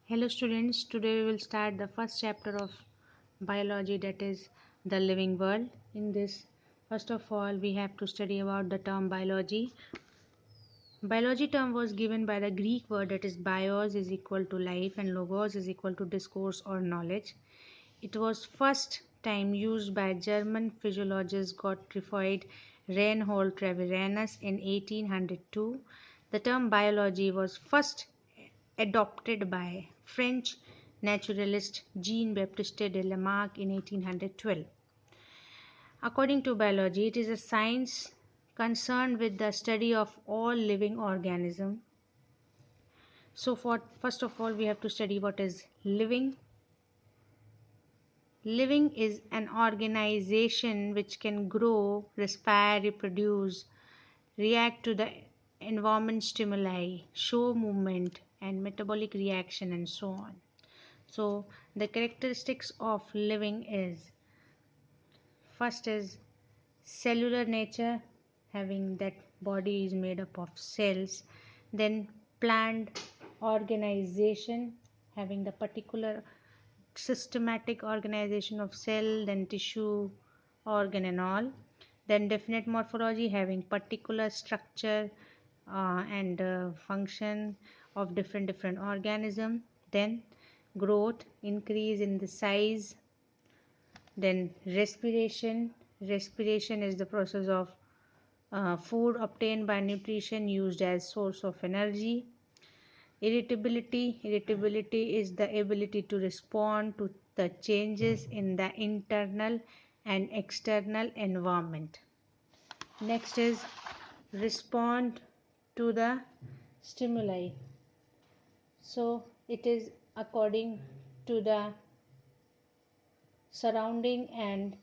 Hello students, today we will start the first chapter of biology, that is the living world. In this, first of all, we have to study about the term biology. Biology term was given by the Greek word, that is bios is equal to life and logos is equal to discourse or knowledge. It was first time used by German physiologist Gottfried Reinhold Treviranus in 1802. The term biology was first adopted by French naturalist Jean-Baptiste de Lamarck in 1812. According to biology, it is a science concerned with the study of all living organisms. So first of all, we have to study what is living. Living is an organization which can grow, respire, reproduce, react to the environment stimuli, show movement and metabolic reaction and so on. So the characteristics of living is, first is cellular nature, having that body is made up of cells. Then plant organization, having the particular systematic organization of cell, then tissue, organ and all. Then definite morphology, having particular structure and function of different organism. Then growth, increase in the size. Then respiration is the process of food obtained by nutrition used as source of energy. Irritability is the ability to respond to the changes in the internal and external environment. Next is respond to the stimuli. So it is according to the surrounding and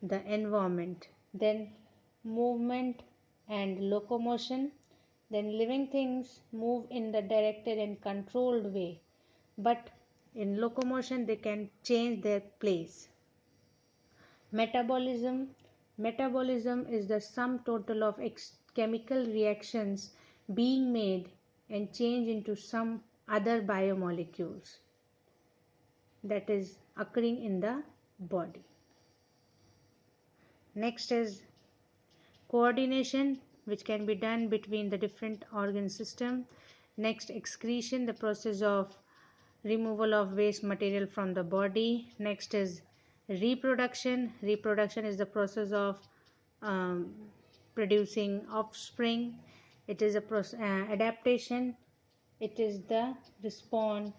the environment. Then movement and locomotion. Then living things move in the directed and controlled way, but in locomotion they can change their place. Metabolism is the sum total of chemical reactions being made and changed into some other biomolecules that is occurring in the body. Next is coordination, which can be done between the different organ system. Next, excretion, the process of removal of waste material from the body. Next is reproduction. Reproduction is the process of um, producing offspring. It is a adaptation. It is the response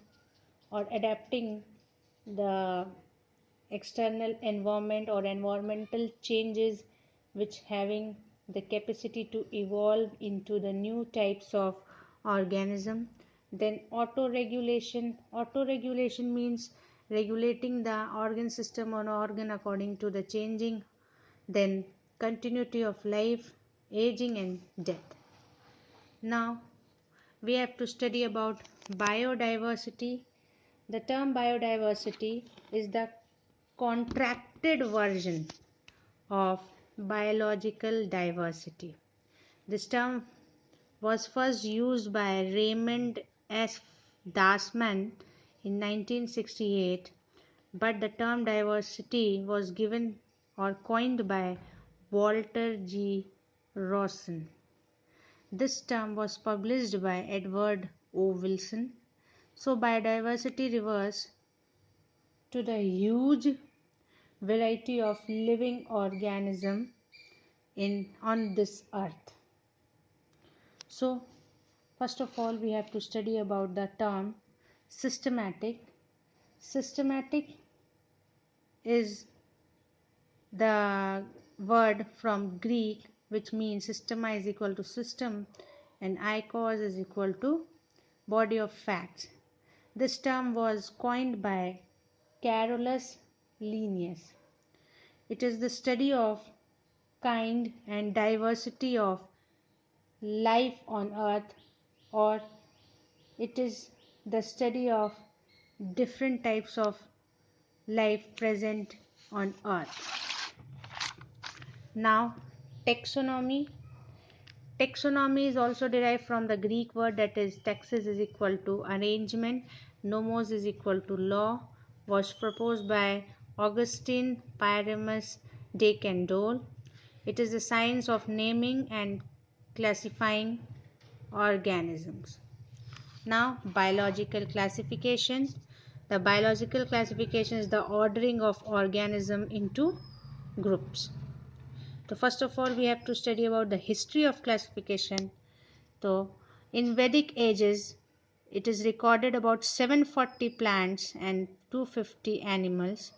or adapting the external environment or environmental changes which having the capacity to evolve into the new types of organism. Then auto regulation means regulating the organ system or organ according to the changing. Then continuity of life, aging and death. Now we have to study about biodiversity. The term biodiversity is the contracted version of biological diversity. This term was first used by Raymond S. Dasman in 1968, but the term diversity was given or coined by Walter G. Rawson. This term was published by Edward O. Wilson. So biodiversity refers to the huge variety of living organism on this earth. So first of all, we have to study about the term systematic. Systematic is the word from Greek which means systema is equal to system and eikos is equal to body of facts. This term was coined by Carolus Linnaeus. It is the study of kind and diversity of life on earth, or it is the study of different types of life present on earth. Now taxonomy. Taxonomy is also derived from the Greek word that is taxis is equal to arrangement. nomos is equal to law, was proposed by Augustine Pyramus de Candolle. It is the science of naming and classifying organisms. Now, biological classification. The biological classification is the ordering of organism into groups. So first of all, we have to study about the history of classification. So in Vedic ages, it is recorded about 740 plants and 250 animals.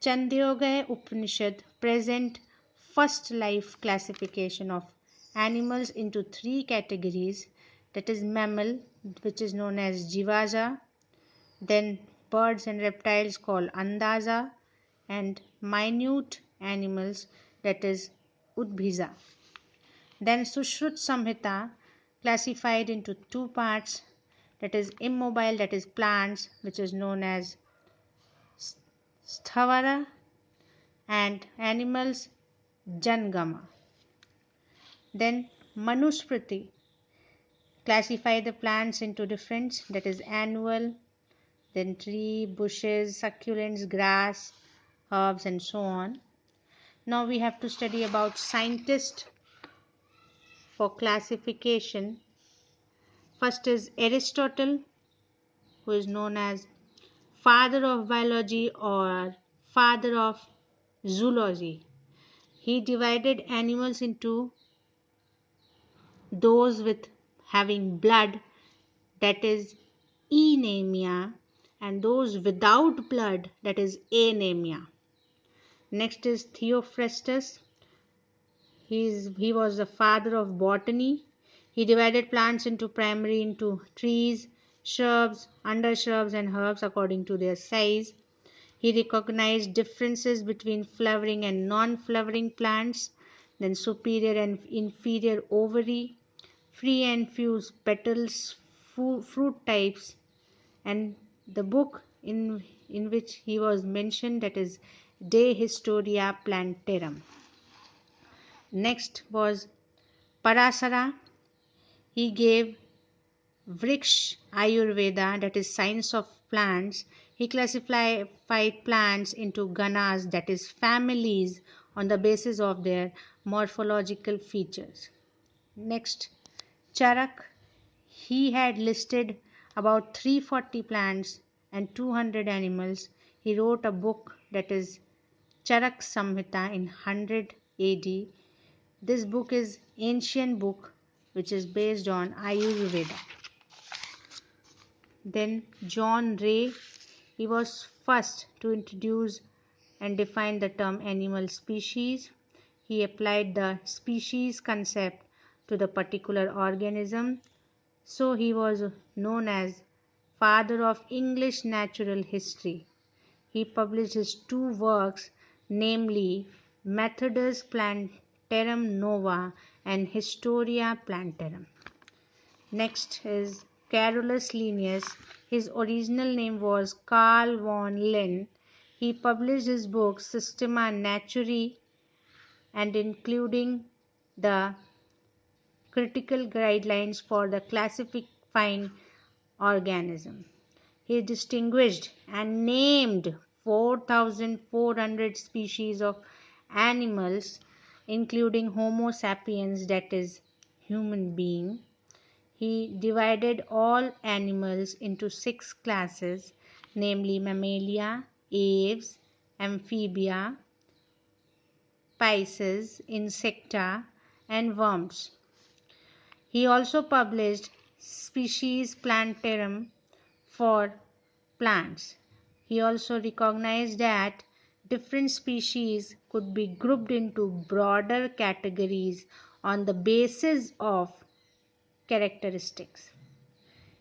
Chandogya Upanishad present first life classification of animals into three categories, that is mammal, which is known as Jivaja, then birds and reptiles called Andaza, and minute animals, that is Udbhiza. Then Sushrut Samhita classified into two parts, that is immobile, that is plants, which is known as Sthavara, and animals Jangama. Then Manusmriti classify the plants into different, that is annual, then tree, bushes, succulents, grass, herbs, and so on. Now we have to study about scientists for classification. First is Aristotle, who is known as father of biology or father of zoology. He divided animals into those with having blood, that is anemia, and those without blood, that is anemia. Next is Theophrastus. He was the father of botany. He divided plants into primary into trees, shrubs, undershrubs, and herbs according to their size. He recognized differences between flowering and non-flowering plants, then superior and inferior ovary, free and fused petals, fruit types, and the book in which he was mentioned, that is De Historia Plantarum. Next was Parasara. He gave Vriksh Ayurveda, that is science of plants. He classified plants into ganas, that is families, on the basis of their morphological features. Next, Charak. He had listed about 340 plants and 200 animals. He wrote a book, that is Charak Samhita, in 100 AD. This book is ancient book which is based on Ayurveda. Then John Ray, he was first to introduce and define the term animal species. He applied the species concept to the particular organism. So he was known as father of English natural history. He published his two works, namely Methodus Plantarum Nova and Historia Plantarum. Next is Carolus Linnaeus. His original name was Carl von Linné. He published his book Systema Naturae and including the critical guidelines for the classifying organism. He distinguished and named 4,400 species of animals, including Homo sapiens, that is, human being. He divided all animals into 6 classes, namely Mammalia, Aves, Amphibia, Pisces, Insecta, and worms. He also published Species Plantarum for plants. He also recognized that different species could be grouped into broader categories on the basis of characteristics.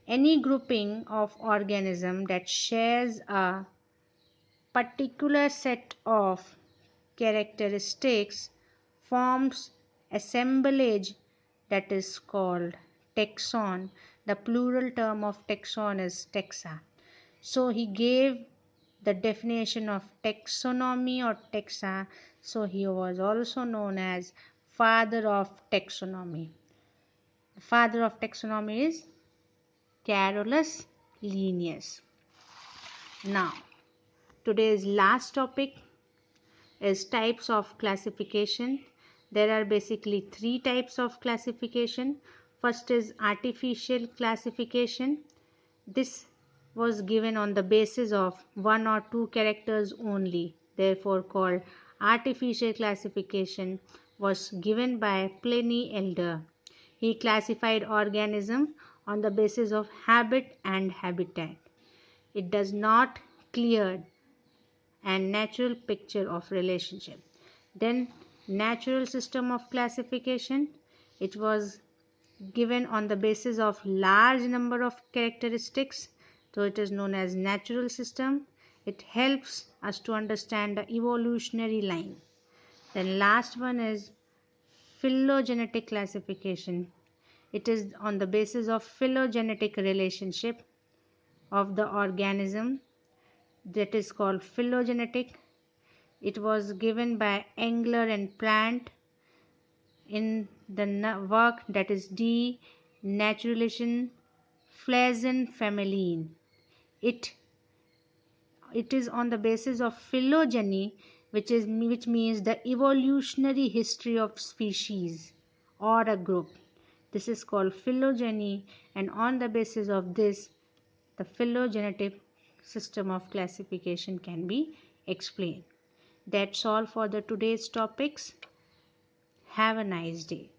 Any grouping of organism that shares a particular set of characteristics forms assemblage, that is called taxon. The plural term of taxon is taxa. So he gave the definition of taxonomy or taxa. So he was also known as father of taxonomy. The father of taxonomy is Carolus Linnaeus. Now, today's last topic is types of classification. There are basically three types of classification. First is artificial classification. This was given on the basis of one or two characters only, therefore called artificial classification, was given by Pliny Elder. He classified organisms on the basis of habit and habitat. It does not clear and natural picture of relationship. Then natural system of classification, it was given on the basis of large number of characteristics, so it is known as natural system. It helps us to understand the evolutionary line. Then last one is phylogenetic classification. It is on the basis of phylogenetic relationship of the organism, that is called phylogenetic. It was given by Engler and Plant in the work that is De Naturalisation Phasen Familien. It is on the basis of phylogeny, which means the evolutionary history of species or a group. This is called phylogeny, and on the basis of this, the phylogenetic system of classification can be explained. That's all for the today's topics. Have a nice day.